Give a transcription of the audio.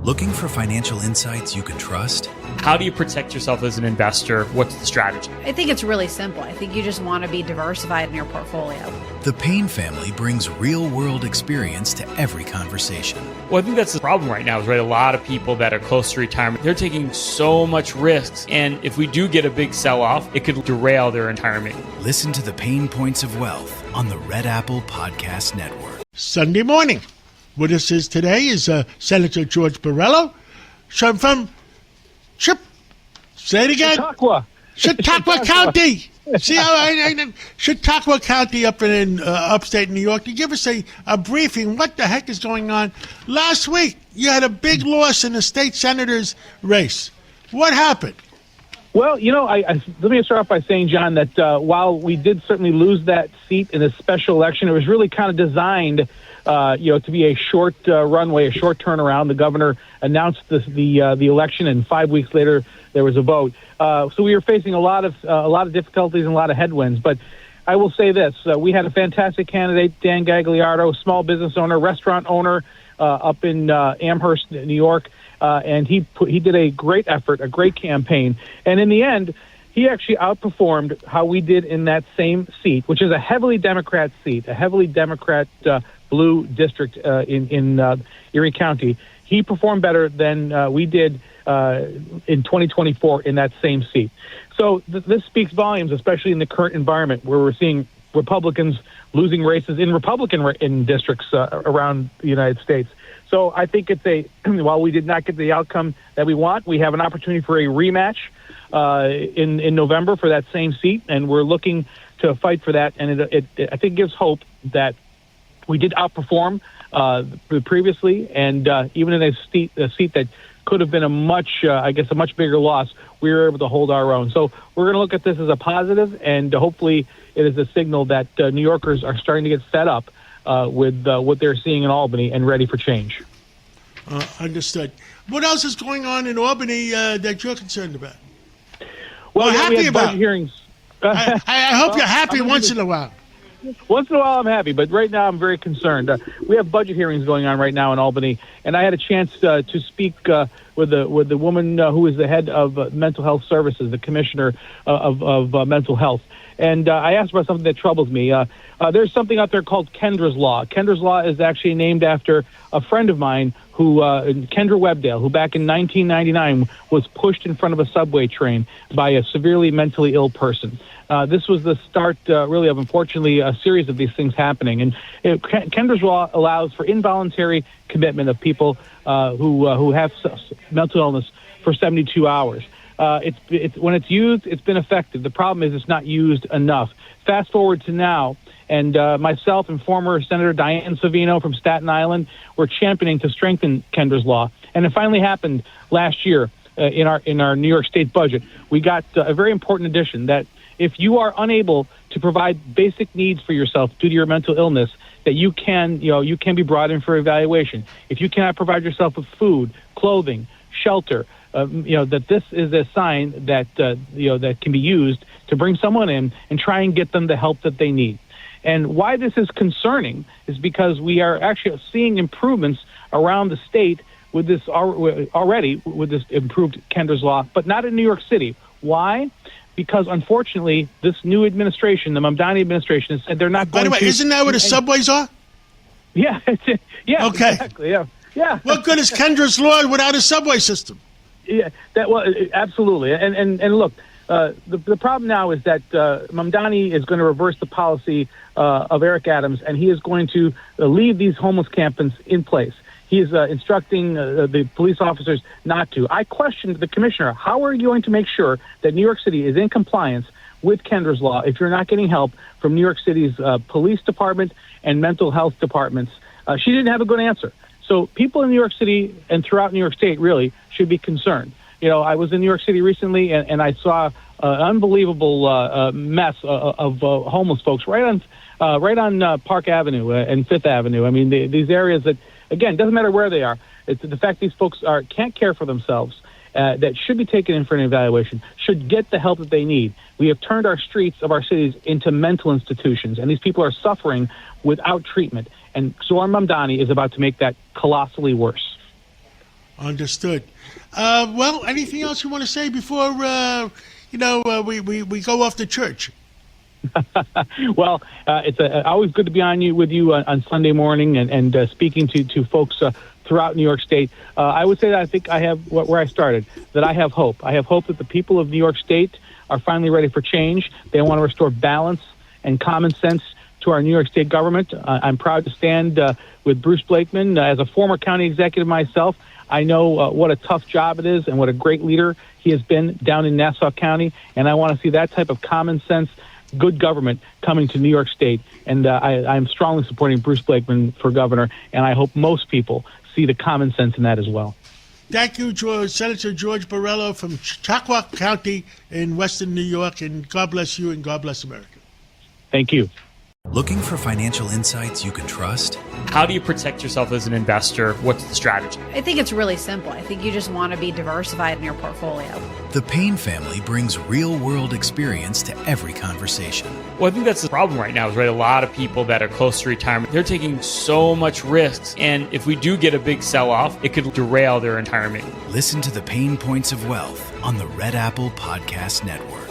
Looking for financial insights you can trust? How do you protect yourself as an investor? What's the strategy? I think it's really simple. I think you just want to be diversified in your portfolio. The Payne family brings real-world experience to every conversation. Well, I think that's the problem right now is, right, a lot of people that are close to retirement, they're taking so much risks. And if we do get a big sell-off, it could derail their retirement. Listen to the Pain Points of Wealth on the Red Apple Podcast Network. Sunday morning. With us today is Senator George Borrello. So from say it again. Chautauqua County. See how I Chautauqua County up in upstate New York. You give us a briefing. What the heck is going on? Last week, you had a big loss in the state senator's race. What happened? Well, let me start off by saying, John, that while we did certainly lose that seat in a special election, it was really kind of designed to be a short runway, a short turnaround. The governor announced the election, and 5 weeks later there was a vote. So we were facing a lot of difficulties and a lot of headwinds. But I will say this: we had a fantastic candidate, Dan Gagliardo, small business owner, restaurant owner up in Amherst, New York, and he did a great effort, a great campaign, and in the end, he actually outperformed how we did in that same seat, which is a heavily Democrat seat, a heavily Democrat blue district in Erie County. He performed better than we did in 2024 in that same seat. So this speaks volumes, especially in the current environment where we're seeing Republicans losing races in Republican districts around the United States. So I think it's while we did not get the outcome that we want, we have an opportunity for a rematch in November for that same seat, and we're looking to fight for that. And it I think gives hope that we did outperform previously, and even in a seat that could have been a much bigger loss, we were able to hold our own. So we're going to look at this as a positive, and hopefully it is a signal that New Yorkers are starting to get fed up with what they're seeing in Albany and ready for change. Understood. What else is going on in Albany that you're concerned about? Well, happy we had about budget hearings. I hope you're happy once in a while. Once in a while, I'm happy, but right now I'm very concerned. We have budget hearings going on right now in Albany, and I had a chance to speak with the woman who is the head of mental health services, the commissioner of mental health. And I asked about something that troubles me. There's something out there called Kendra's Law. Kendra's Law is actually named after a friend of mine, Kendra Webdale, who back in 1999 was pushed in front of a subway train by a severely mentally ill person. This was the start, really, of, unfortunately, a series of these things happening. And Kendra's Law allows for involuntary commitment of people who have mental illness for 72 hours. When it's used, it's been effective. The problem is it's not used enough. Fast forward to now, and myself and former Senator Diane Savino from Staten Island were championing to strengthen Kendra's Law. And it finally happened last year in our New York State budget. We got a very important addition that if you are unable to provide basic needs for yourself due to your mental illness, that you can be brought in for evaluation. If you cannot provide yourself with food, clothing, shelter, that this is a sign that that can be used to bring someone in and try and get them the help that they need. And why this is concerning is because we are actually seeing improvements around the state with this already with this improved Kendra's Law, but not in New York City. Why? Because unfortunately, this new administration, the Mamdani administration, has said they're not going to. By the way, isn't that where the subways are? Yeah, yeah, okay. Exactly, yeah. What good is Kendra's Law without a subway system? Yeah, absolutely. And look, the problem now is that Mamdani is going to reverse the policy of Eric Adams, and he is going to leave these homeless encampments in place. He is instructing the police officers not to. I questioned the commissioner, how are you going to make sure that New York City is in compliance with Kendra's Law if you're not getting help from New York City's police department and mental health departments? She didn't have a good answer. So people in New York City and throughout New York State really should be concerned. I was in New York City recently, and I saw an unbelievable mess of homeless folks right on Park Avenue and Fifth Avenue. I mean, these areas that, again, doesn't matter where they are. It's the fact these folks can't care for themselves, that should be taken in for an evaluation, should get the help that they need. We have turned our streets of our cities into mental institutions, and these people are suffering without treatment. And Zohar Mamdani is about to make that colossally worse. Understood. Well, anything else you want to say before we go off to church? Well, it's always good to be with you on Sunday morning and speaking to folks throughout New York State. I would say that I think I have where I started, that I have hope. I have hope that the people of New York State are finally ready for change. They want to restore balance and common sense to our New York State government. I'm proud to stand with Bruce Blakeman. As a former county executive myself, I know what a tough job it is and what a great leader he has been down in Nassau County, and I want to see that type of common sense, good government coming to New York State. And I'm strongly supporting Bruce Blakeman for governor, and I hope most people see the common sense in that as well. Thank you, Senator George Borrello from Chautauqua County in Western New York, and God bless you and God bless America. Thank you. Looking for financial insights you can trust? How do you protect yourself as an investor? What's the strategy? I think it's really simple. I think you just want to be diversified in your portfolio. The Payne family brings real-world experience to every conversation. Well, I think that's the problem right now is, right, a lot of people that are close to retirement, they're taking so much risks. And if we do get a big sell-off, it could derail their retirement. Listen to the Pain Points of Wealth on the Red Apple Podcast Network.